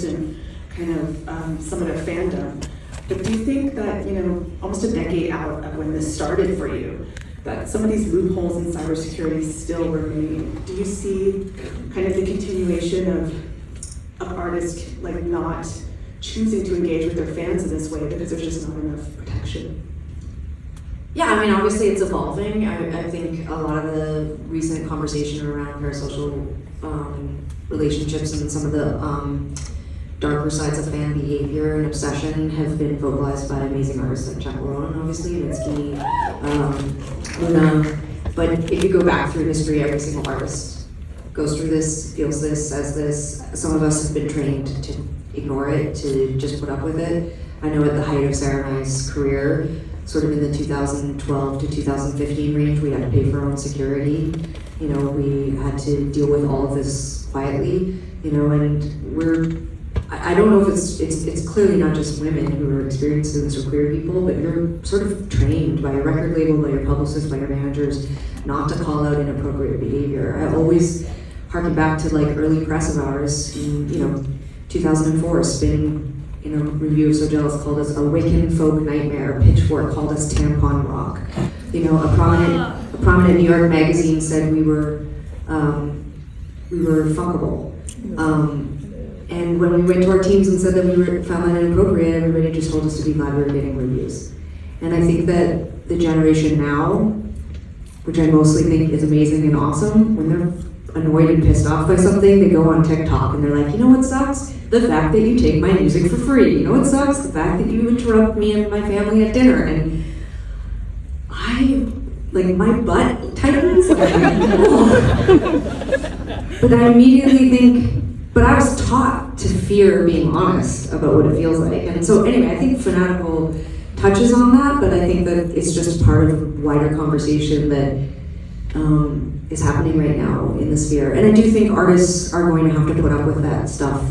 and kind of somewhat of fandom. But do you think that, almost a decade out of when this started for you, that some of these loopholes in cybersecurity still remain? Do you see kind of the continuation of artists like not choosing to engage with their fans in this way because there's just not enough protection? Yeah, I mean, obviously it's evolving. I think a lot of the recent conversation around parasocial relationships and some of the darker sides of fan behavior and obsession have been vocalized by amazing artists like Chuck Warren, obviously, Mitski, Luna. But if you go back through history, every single artist goes through this, feels this, says this. Some of us have been trained to ignore it, to just put up with it. I know at the height of Sara and I's career, sort of in the 2012 to 2015 range, we had to pay for our own security. We had to deal with all of this quietly, and I don't know if it's clearly not just women who are experiencing this or queer people, but you're sort of trained by your record label, by your publicist, by your managers, not to call out inappropriate behavior. I always harken back to like early press of ours in 2004, Spin review of So Jealous called us a Wiccan folk nightmare. Pitchfork called us tampon rock. A prominent New York magazine said we were fuckable. And when we went to our teams and said that we found that inappropriate, everybody just told us to be glad we were getting reviews. And I think that the generation now, which I mostly think is amazing and awesome, when they're annoyed and pissed off by something, they go on TikTok and they're like, you know what sucks? The fact that you take my music for free. You know what sucks? The fact that you interrupt me and my family at dinner. And my butt tightens. But I immediately think, but I was taught to fear being honest about what it feels like. And so anyway, I think Fanatical touches on that, but I think that it's just part of a wider conversation that is happening right now in the sphere. And I do think artists are going to have to put up with that stuff,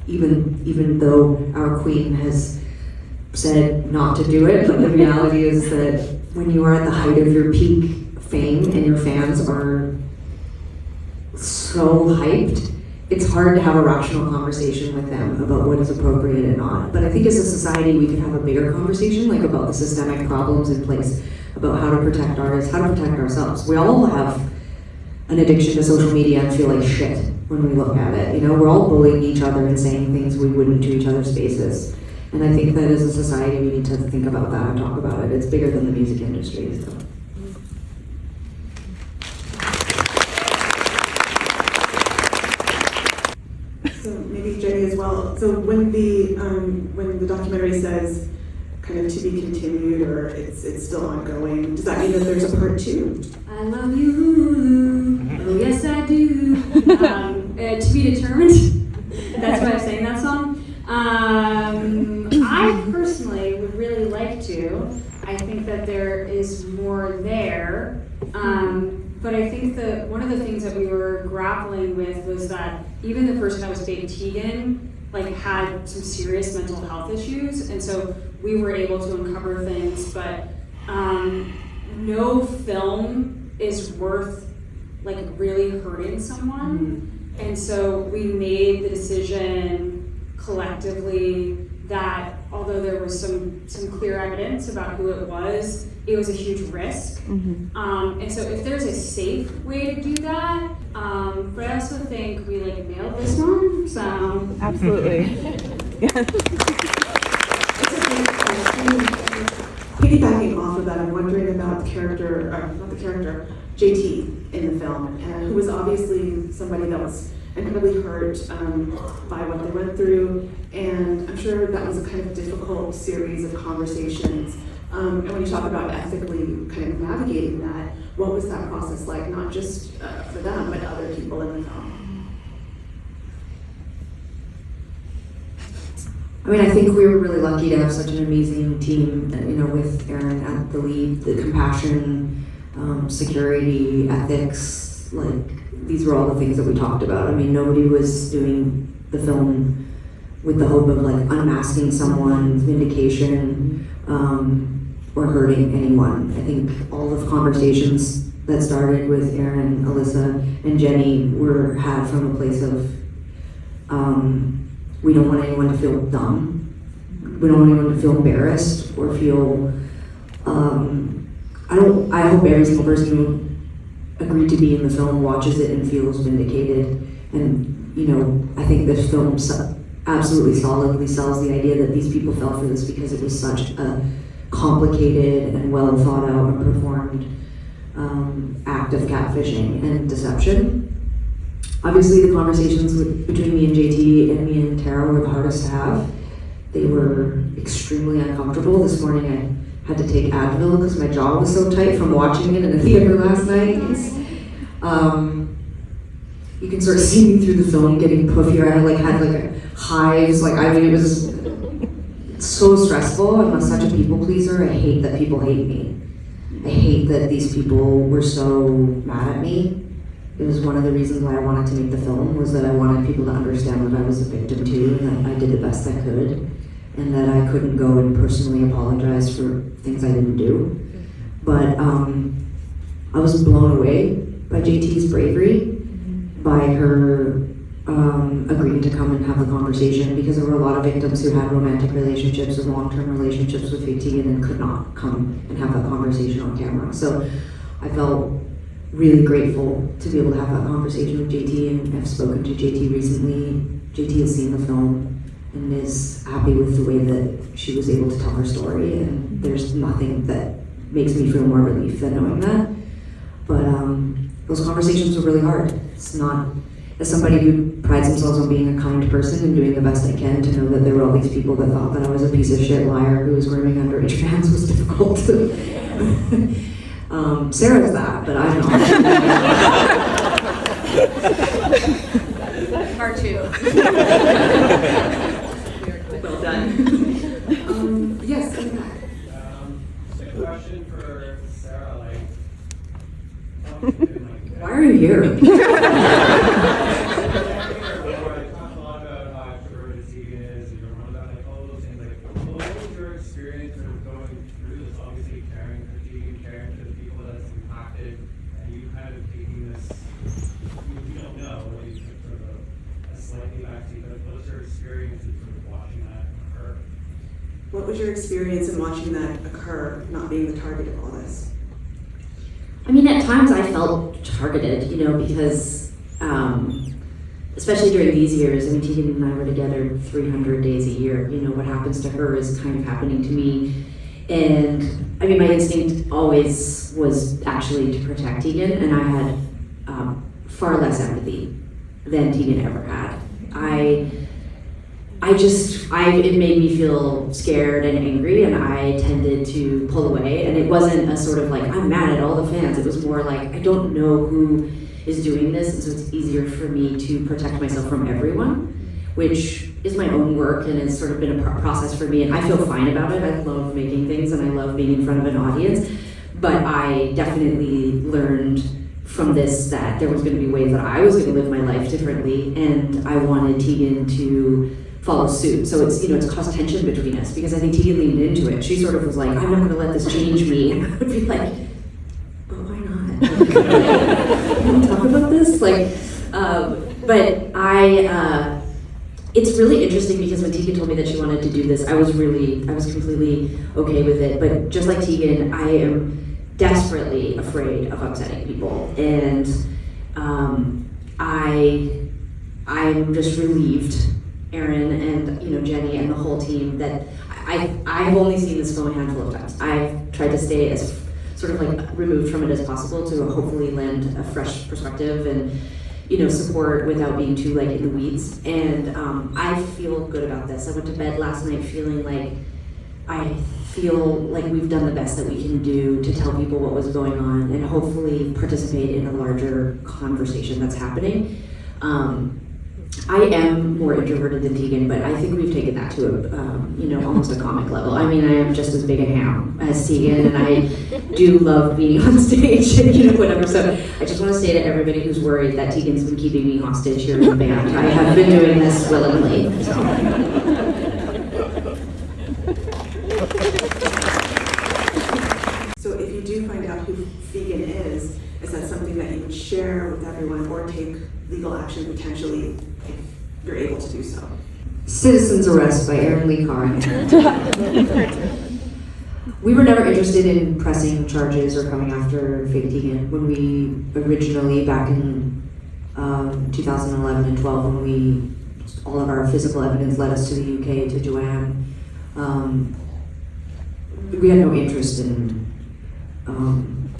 even though our queen has said not to do it. But the reality is that when you are at the height of your peak fame and your fans are so hyped, it's hard to have a rational conversation with them about what is appropriate and not. But I think as a society, we could have a bigger conversation, like about the systemic problems in place, about how to protect artists, how to protect ourselves. We all have an addiction to social media and feel like shit when we look at it. We're all bullying each other and saying things we wouldn't to each other's faces. And I think that as a society, we need to think about that and talk about it. It's bigger than the music industry, so. So maybe Jenny as well. So when the documentary says kind of to be continued or it's still ongoing, does that mean that there's a part 2? I love you, Lulu. Oh yes I do. To be determined. That's why I'm saying that song. I personally would really like to. I think that there is more there. But I think that one of the things that we were grappling with was that even the person that was dating Tegan had some serious mental health issues, and so we were able to uncover things, but no film is worth really hurting someone. And so we made the decision collectively that although there was some clear evidence about who it was a huge risk. And so if there's a safe way to do that, but I also think we nailed this one, so. Absolutely. Piggybacking off of that, I'm wondering about JT in the film, who was obviously somebody that was incredibly hurt by what they went through, and I'm sure that was a kind of difficult series of conversations. And when you talk about ethically kind of navigating that, what was that process like, not just for them, but other people in the film? I mean, I think we were really lucky to have such an amazing team, with Erin at the lead, the compassion, security, ethics, these were all the things that we talked about. I mean, nobody was doing the film with the hope of unmasking someone, vindication, or hurting anyone. I think all of conversations that started with Erin, Alyssa, and Jenny were had from a place of we don't want anyone to feel dumb. We don't want anyone to feel embarrassed or feel, I hope every single person who agreed to be in the film watches it and feels vindicated. And, I think this film absolutely solidly sells the idea that these people fell for this because it was such a complicated and well thought out and performed act of catfishing and deception. Obviously, the conversations between me and JT and me and Tara were the hardest to have. They were extremely uncomfortable. This morning I had to take Advil because my jaw was so tight from watching it in the theater last night. You can sort of see me through the film getting puffier. I had hives. It was so stressful. I'm such a people pleaser. I hate that people hate me. I hate that these people were so mad at me. It was one of the reasons why I wanted to make the film, was that I wanted people to understand that I was a victim too, and that I did the best I could, and that I couldn't go and personally apologize for things I didn't do. But I was blown away by JT's bravery, by her agreeing to come and have the conversation, because there were a lot of victims who had romantic relationships or long-term relationships with Tegan and could not come and have that conversation on camera. So I felt really grateful to be able to have that conversation with JT, and I've spoken to JT recently. JT has seen the film and is happy with the way that she was able to tell her story, and there's nothing that makes me feel more relief than knowing that. But those conversations were really hard. It's not, as somebody who prides themselves on being a kind person and doing the best I can, to know that there were all these people that thought that I was a piece of shit liar who was grooming underage fans was difficult. Sarah's that, but I'm not. Part two. Well done. Yes, in the back. A question for Sara, Why are you here? I talked a lot about how extroverted Tegan is, and you're one about all those things. What was your experience of going through this? Obviously, caring for Tegan, caring for the people that it's impacted, and you kind of taking this. You don't know what you took sort of a slightly backseat, but what was your experience in sort of watching that occur? What was your experience in watching that occur, not being the target of all this? I mean, at times I felt targeted, because, especially during these years, I mean, Tegan and I were together 300 days a year. What happens to her is kind of happening to me. And, I mean, my instinct always was actually to protect Tegan, and I had far less empathy than Tegan ever had. It made me feel scared and angry, and I tended to pull away. And it wasn't a sort of I'm mad at all the fans. It was more I don't know who is doing this, and so it's easier for me to protect myself from everyone, which is my own work and has sort of been a process for me. And I feel fine about it. I love making things, and I love being in front of an audience. But I definitely learned from this that there was going to be ways that I was going to live my life differently, and I wanted Tegan to follow suit. So it's caused tension between us, because I think Tegan leaned into it. She sort of was like, I'm not going to let this change me. And I would be like, but why not? Can we talk about this? It's really interesting, because when Tegan told me that she wanted to do this, I was completely okay with it. But just like Tegan, I am desperately afraid of upsetting people. And I'm just relieved, Erin and Jenny and the whole team, that I've only seen this film a handful of times. I've tried to stay as sort of removed from it as possible to hopefully lend a fresh perspective and support without being too in the weeds. And I feel good about this. I went to bed last night feeling I feel like we've done the best that we can do to tell people what was going on and hopefully participate in a larger conversation that's happening. I am more introverted than Tegan, but I think we've taken that to almost a comic level. I mean, I am just as big a ham as Tegan, and I do love being on stage and whatever. So I just want to say to everybody who's worried that Tegan's been keeping me hostage here in the band, I have been doing this willingly. So if you do find out who Tegan is that something that you would share with everyone or take legal action potentially if you're able to do so? Citizen's Arrest by Erin Lee Carr. We were never interested in pressing charges or coming after fake Tegan. When we originally, back in 2011 and 12, when all of our physical evidence led us to the UK, to Joanne, we had no interest in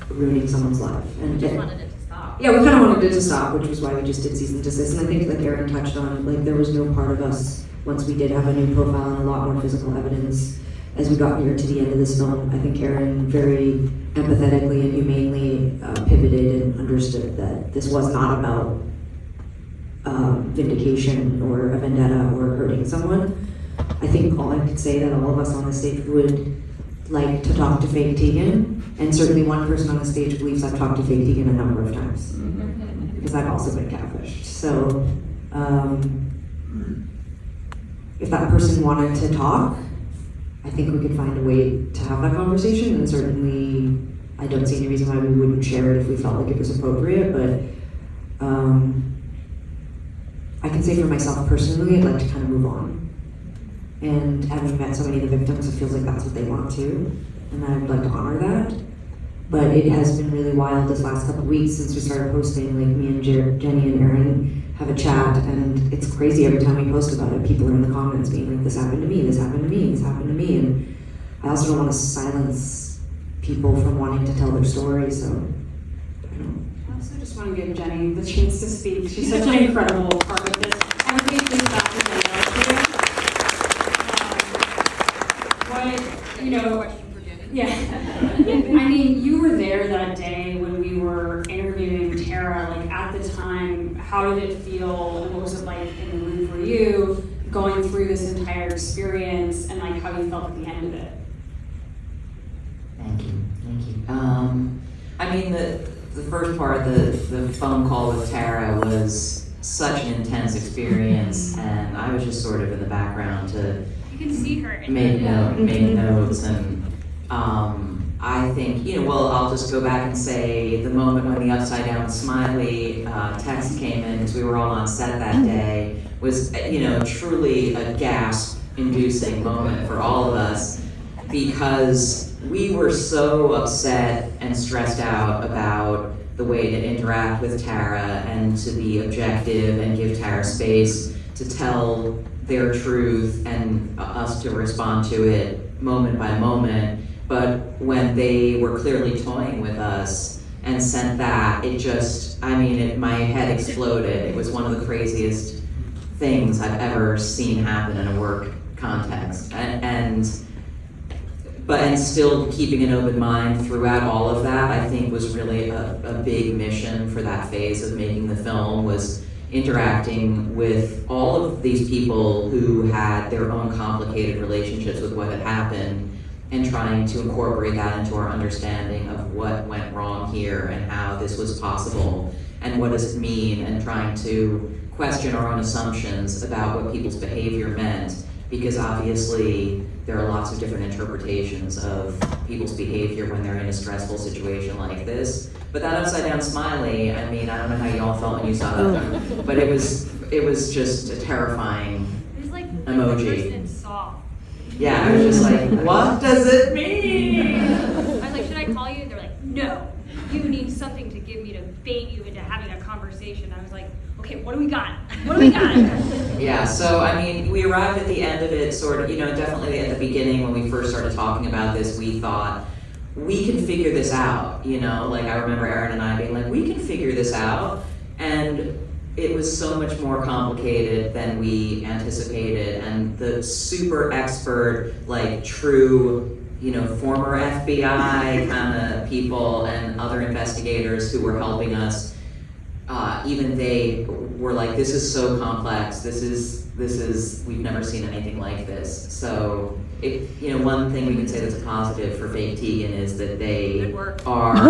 ruining someone's life. And Just wanted it to stop. yeah, we kind of wanted it to stop, which was why we just did cease and desist. And I think, like Erin touched on, like there was no part of us, once we did have a new profile and a lot more physical evidence, as we got near to the end of this film, I think Erin very empathetically and humanely pivoted and understood that this was not about vindication or a vendetta or hurting someone. I think all I could say that all of us on the stage would like to talk to fake Tegan, and certainly one person on the stage believes I've talked to fake Tegan a number of times, because I've also been catfished. So if that person wanted to talk, I think we could find a way to have that conversation, and certainly I don't see any reason why we wouldn't share it if we felt like it was appropriate, but I can say for myself personally, I'd like to kind of move on. And having met so many of the victims, it feels like that's what they want too, and I'd like to honor that. But it has been really wild this last couple of weeks since we started posting. Like me and Jenny and Erin have a chat, and it's crazy every time we post about it. People are in the comments being like, "This happened to me. This happened to me. This happened to me." And I also don't want to silence people from wanting to tell their story. So, I I also just want to give Jenny the chance to speak. She's such an incredible part of this. Everybody thinks back to Jenny Eliscu. Question for Jenny. Yeah. I mean, you were there that day when we were interviewing Tara. Like at the time, how did it feel, and what was it like in the room for you, going through this entire experience, and like how you felt at the end of it? Thank you. I mean, the first part, the phone call with Tara was such an intense experience, and I was just sort of in the background to You can see her. make notes, and I think, I'll just go back and say the moment when the upside down smiley text came in, because we were all on set that day, was, truly a gasp-inducing moment for all of us, because we were so upset and stressed out about the way to interact with Tara and to be objective and give Tara space to tell their truth and us to respond to it moment by moment. But when they were clearly toying with us and sent that, it just, my head exploded. It was one of the craziest things I've ever seen happen in a work context. And still keeping an open mind throughout all of that, I think was really a big mission for that phase of making the film, was interacting with all of these people who had their own complicated relationships with what had happened, and trying to incorporate that into our understanding of what went wrong here and how this was possible and what does it mean, and trying to question our own assumptions about what people's behavior meant, because obviously there are lots of different interpretations of people's behavior when they're in a stressful situation like this. But that upside down smiley, I don't know how y'all felt when you saw that, but it was just a terrifying It was like emoji. the person saw. Yeah, I was just like, what does it mean? I was like, should I call you? They're like, no. You need something to give me to bait you into having a conversation. I was like, okay, what do we got? What do we got? Yeah, so we arrived at the end of it sort of, definitely at the beginning when we first started talking about this, we thought, we can figure this out, I remember Erin and I being like, we can figure this out, and it was so much more complicated than we anticipated, and the super expert, true, former FBI kind of people and other investigators who were helping us, even they were like, this is so complex, this is, we've never seen anything like this. So, one thing we can say that's a positive for fake Tegan is that they Good work. are I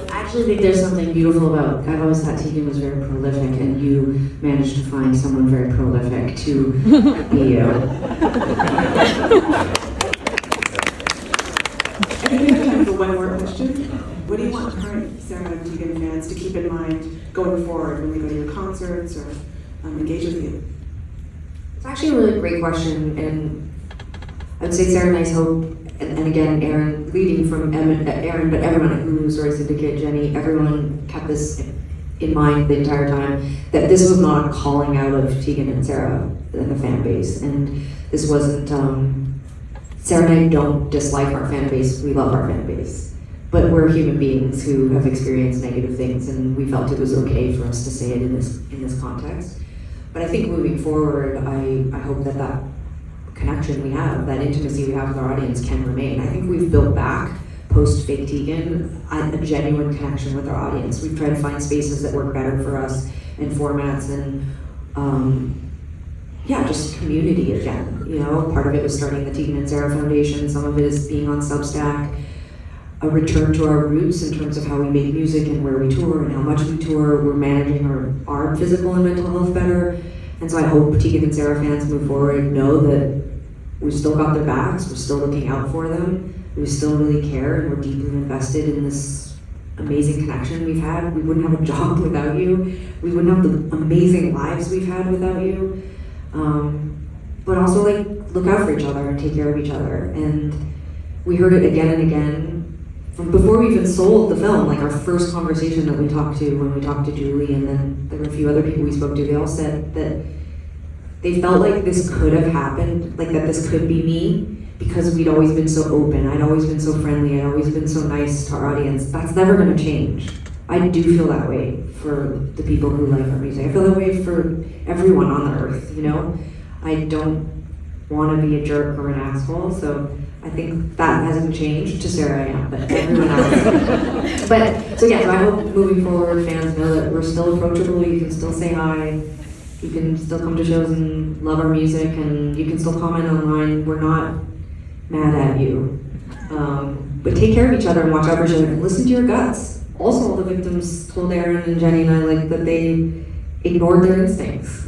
actually think there's something beautiful about, I've always thought Tegan was very prolific, and you managed to find someone very prolific to be you. I think we have time for one more question. What do you want current Sara and Tegan fans to keep in mind going forward when they go to your concerts or engage with you? It's actually a really great question, and I'd say Sara and I's hope, and again, Erin, leading from Erin, but everyone at Hulu, Story Syndicate, Jenny, everyone kept this in mind the entire time, that this was not a calling out of Tegan and Sara and the fan base, and this wasn't, Sara and I don't dislike our fan base, we love our fan base. But we're human beings who have experienced negative things, and we felt it was okay for us to say it in this context. But I think moving forward, I hope that connection we have, that intimacy we have with our audience can remain. I think we've built back, post-Fake Tegan, a genuine connection with our audience. We've tried to find spaces that work better for us, and formats, and just community again. You know, part of it was starting the Tegan and Sara Foundation, some of it is being on Substack, a return to our roots in terms of how we make music and where we tour and how much we tour. We're managing our physical and mental health better. And so I hope Tegan and Sara fans move forward, know that we've still got their backs, we're still looking out for them, we still really care, and we're deeply invested in this amazing connection we've had. We wouldn't have a job without you. We wouldn't have the amazing lives we've had without you. But also, like, look out for each other and take care of each other. And we heard it again and again from before we even sold the film. Like, our first conversation that we talked to, when we talked to Julie, and then there were a few other people we spoke to, they all said that they felt like this could have happened, like that this could be me, because we'd always been so open, I'd always been so friendly, I'd always been so nice to our audience. That's never gonna change. I do feel that way for the people who like our music. I feel that way for everyone on the earth, you know? I don't wanna be a jerk or an asshole, so I think that hasn't changed. To Sara, I am, but everyone else. So I hope moving forward, fans know that we're still approachable. You can still say hi. You can still come to shows and love our music, and you can still comment online. We're not mad at you. But take care of each other and watch out for each other and listen to your guts. Also, all the victims told Erin and Jenny and I that they ignored their instincts.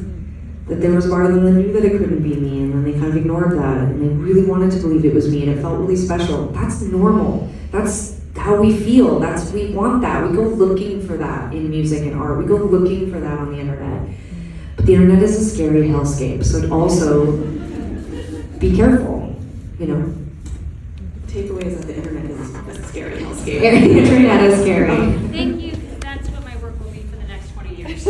That there was part of them that knew that it couldn't be me, and then they kind of ignored that, and they really wanted to believe it was me, and it felt really special. That's normal. That's how we feel. We want that. We go looking for that in music and art. We go looking for that on the internet. But the internet is a scary hellscape, so also be careful, you know. Takeaway is that the internet is a scary hellscape. The internet is scary. Thank you. That's what my work will be for the next 20 years.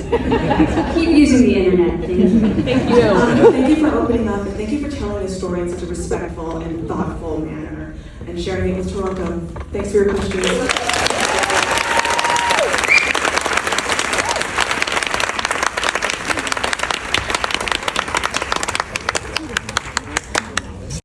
Keep using the internet. Thank you. Thank you. Thank you for opening up, and thank you for telling a story in such a respectful and thoughtful manner and sharing it with Toronto. Thanks for your questions.